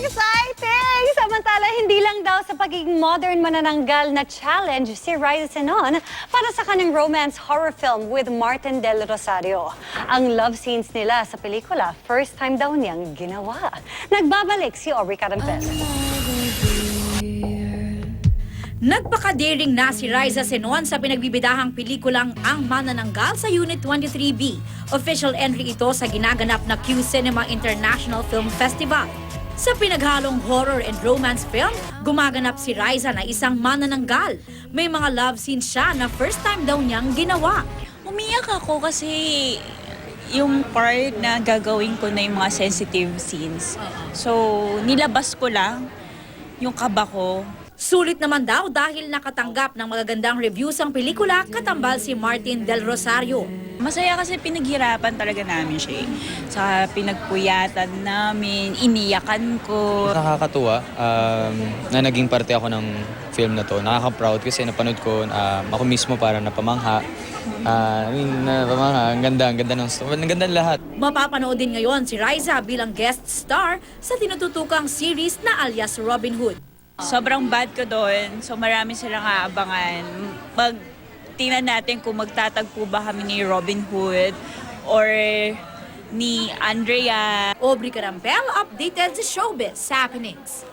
Exciting! Samantala, hindi lang daw sa pagiging modern manananggal na challenge si Riza Senon para sa kanyang romance horror film with Martin Del Rosario. Ang love scenes nila sa pelikula, first time daw niyang ginawa. Nagbabalik si Aubrey Carampel. Nagpakadaring na si Riza Senon sa pinagbibidahang pelikulang Ang Manananggal sa Unit 23B. Official entry ito sa ginaganap na Q Cinema International Film Festival. Sa pinaghalong horror and romance film, gumaganap si Riza na isang manananggal. May mga love scenes siya na first time daw niyang ginawa. Umiyak ako kasi yung part na gagawin ko na yung mga sensitive scenes. So, nilabas ko lang yung kaba ko. Sulit naman daw dahil nakatanggap ng magagandang reviews ang pelikula, katambal si Martin Del Rosario. Masaya kasi pinaghirapan talaga namin siya. Sa pinagpuyatan namin, iniyakan ko. Nakakatuwa na naging parte ako ng film na to. Nakaka-proud kasi napanood ko ako mismo para napamangha. Napamangha, ang ganda ng lahat. Mapapanood din ngayon si Riza bilang guest star sa tinututukang series na alias Robin Hood. Sobrang bad ko doon. So marami silang aabangan. Pag tingnan natin kung magtatagpo ba kami ni Robin Hood or ni Andrea. Aubrey Carampel, updated sa showbiz happenings.